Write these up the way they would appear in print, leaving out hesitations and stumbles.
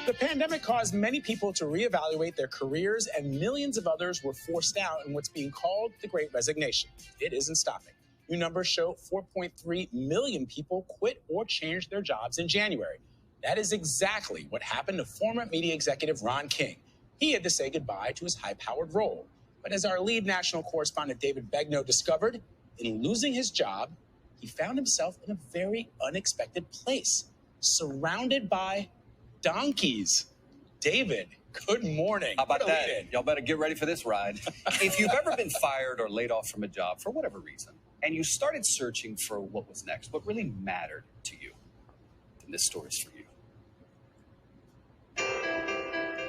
The pandemic caused many people to reevaluate their careers, and millions of others were forced out in what's being called the Great Resignation. It isn't stopping. New numbers show 4.3 million people quit or changed their jobs in January. That is exactly what happened to former media executive Ron King. He had to say goodbye to his high-powered role. But as our lead national correspondent David Begnaud discovered, in losing his job, he found himself in a very unexpected place, surrounded by donkeys. David, good morning. How about that? Y'all better get ready for this ride. If you've ever been fired or laid off from a job for whatever reason, and you started searching for what was next, what really mattered to you, then this story's for you.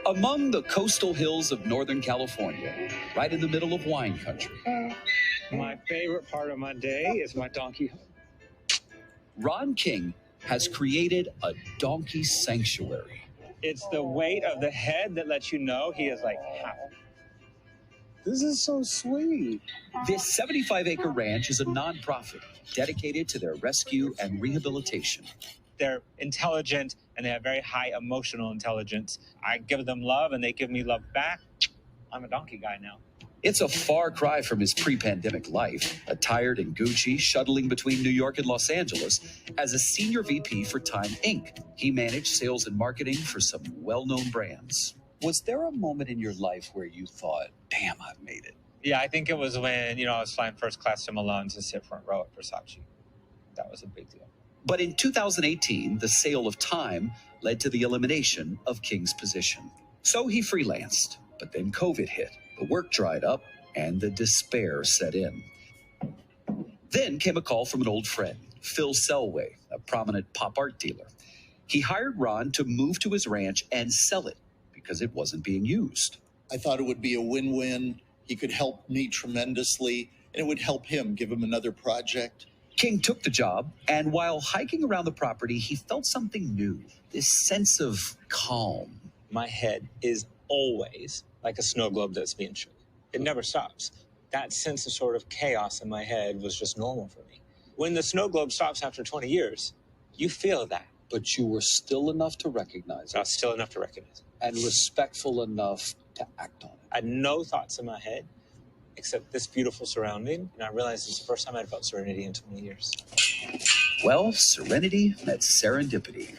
Among the coastal hills of Northern California, right in the middle of wine country. My favorite part of my day is my donkey hunt. Ron King has created a donkey sanctuary. It's the weight of the head that lets you know he is like half. This is so sweet. This 75-acre ranch is a nonprofit dedicated to their rescue and rehabilitation. They're intelligent and they have very high emotional intelligence. I give them love and they give me love back. I'm a donkey guy now. It's a far cry from his pre-pandemic life, attired in Gucci, shuttling between New York and Los Angeles. As a senior VP for Time Inc., he managed sales and marketing for some well-known brands. Was there a moment in your life where you thought, damn, I've made it? Yeah, I think it was when, I was flying first class to Milan to sit front row at Versace. That was a big deal. But in 2018, the sale of Time led to the elimination of King's position. So he freelanced, but then COVID hit. The work dried up, and the despair set in. Then came a call from an old friend, Phil Selway, a prominent pop art dealer. He hired Ron to move to his ranch and sell it because it wasn't being used. I thought it would be a win-win. He could help me tremendously, and it would help him, give him another project. King took the job, and while hiking around the property, he felt something new, this sense of calm. My head is always like a snow globe that's being shook. It never stops. That sense of sort of chaos in my head was just normal for me. When the snow globe stops after 20 years, you feel that. But you were still enough to recognize it. I was still enough to recognize it. And respectful enough to act on it. I had no thoughts in my head except this beautiful surrounding, and I realized it's the first time I'd felt serenity in 20 years. Well, serenity met serendipity.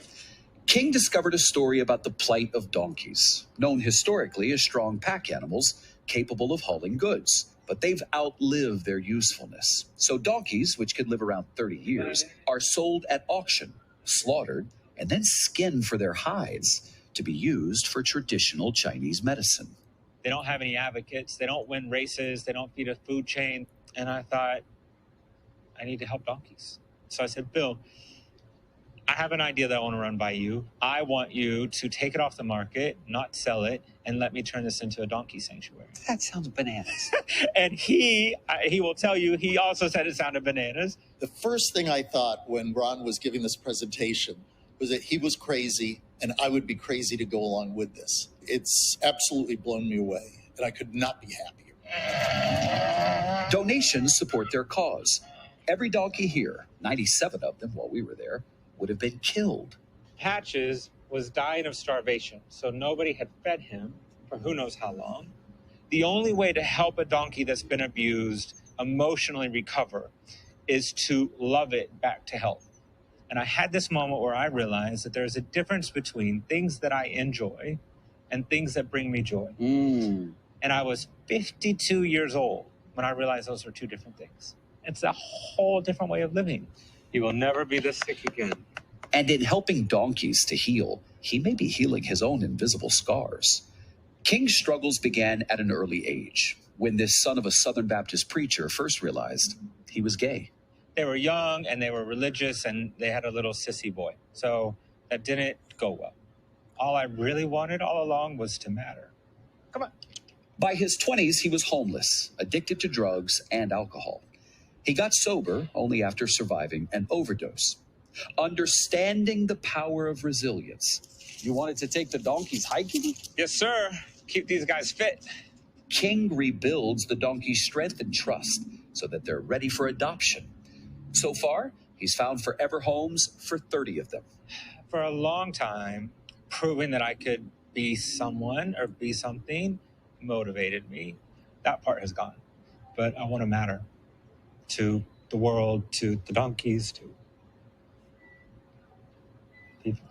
King discovered a story about the plight of donkeys, known historically as strong pack animals capable of hauling goods. But they've outlived their usefulness. So donkeys, which can live around 30 years, are sold at auction, slaughtered, and then skinned for their hides to be used for traditional Chinese medicine. They don't have any advocates. They don't win races. They don't feed a food chain. And I thought, I need to help donkeys. So I said, Bill, I have an idea that I want to run by you. I want you to take it off the market, not sell it, and let me turn this into a donkey sanctuary. That sounds bananas. And he will tell you, he also said it sounded bananas. The first thing I thought when Ron was giving this presentation was that he was crazy and I would be crazy to go along with this. It's absolutely blown me away, and I could not be happier. Donations support their cause. Every donkey here, 97 of them while we were there, would have been killed. Patches was dying of starvation, so nobody had fed him for who knows how long. The only way to help a donkey that's been abused emotionally recover is to love it back to health. And I had this moment where I realized that there's a difference between things that I enjoy and things that bring me joy. And I was 52 years old when I realized those are two different things. It's a whole different way of living. You will never be this sick again. And in helping donkeys to heal, he may be healing his own invisible scars. King's struggles began at an early age, when this son of a Southern Baptist preacher first realized he was gay. They were young and they were religious and they had a little sissy boy. So that didn't go well. All I really wanted all along was to matter. Come on. By his 20s, he was homeless, addicted to drugs and alcohol. He got sober only after surviving an overdose. Understanding the power of resilience. You wanted to take the donkeys hiking? Yes, sir. Keep these guys fit. King rebuilds the donkey's strength and trust so that they're ready for adoption. So far, he's found forever homes for 30 of them. For a long time, proving that I could be someone or be something motivated me. That part has gone. But I want to matter to the world, to the donkeys, to people.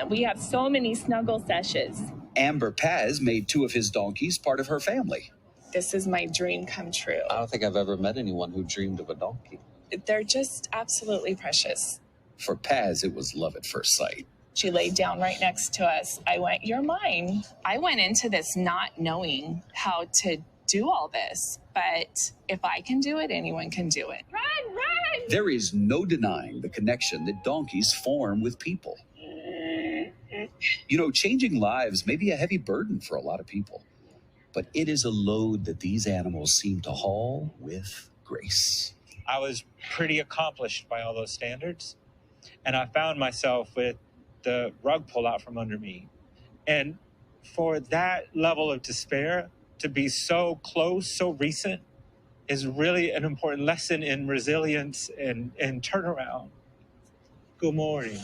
We have so many snuggle sessions. Amber Paz made 2 of his donkeys part of her family. This is my dream come true. I don't think I've ever met anyone who dreamed of a donkey. They're just absolutely precious. For Paz, it was love at first sight. She laid down right next to us. I went, "You're mine." I went into this not knowing how to do all this, but if I can do it, anyone can do it. Run, run! There is no denying the connection that donkeys form with people. You know, changing lives may be a heavy burden for a lot of people, but it is a load that these animals seem to haul with grace. I was pretty accomplished by all those standards, and I found myself with the rug pulled out from under me. And for that level of despair to be so close, so recent, is really an important lesson in resilience and turnaround. Good morning.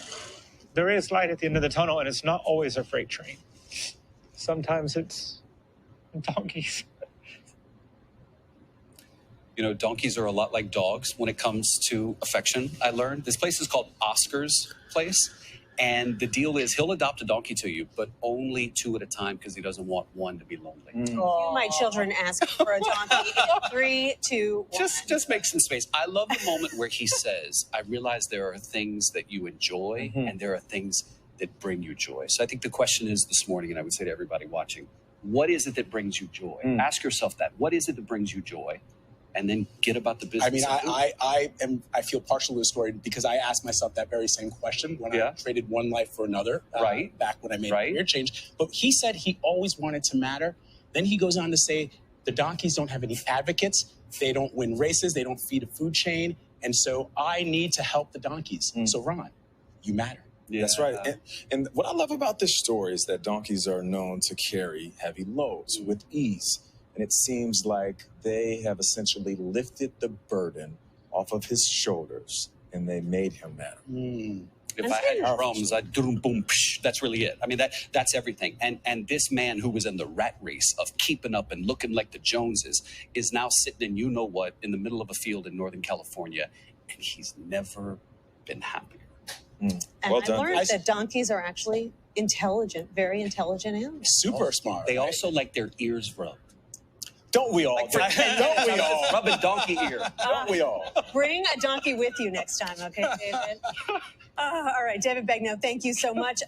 There is light at the end of the tunnel, and it's not always a freight train. Sometimes it's donkeys. You know, donkeys are a lot like dogs when it comes to affection, I learned. This place is called Oscar's Place. And the deal is he'll adopt a donkey to you, but only 2 at a time because he doesn't want one to be lonely. My children ask for a donkey. 3, 2, 1. Just make some space. I love the moment where he says, I realize there are things that you enjoy and there are things that bring you joy. So I think the question is this morning, and I would say to everybody watching, what is it that brings you joy? Ask yourself that. What is it that brings you joy? And then get about the business. I mean, I feel partial to the story because I asked myself that very same question when I traded one life for another, back when I made a career change. But he said he always wanted to matter. Then he goes on to say the donkeys don't have any advocates. They don't win races. They don't feed a food chain. And so I need to help the donkeys. So Ron, you matter. Yeah. That's right. And what I love about this story is that donkeys are known to carry heavy loads with ease. And it seems like they have essentially lifted the burden off of his shoulders and they made him matter. If I had drums, I'd boom, boom, psh. That's really it. I mean, that's everything. And this man who was in the rat race of keeping up and looking like the Joneses is now sitting in you-know-what in the middle of a field in Northern California, and he's never been happier. And well done. I learned that donkeys are actually intelligent, very intelligent animals. Super smart. They also like their ears rubbed. Don't we all? Don't we all? Rub a donkey ear. Don't we all? Bring a donkey with you next time, okay, David? All right, David Begnaud, thank you so much.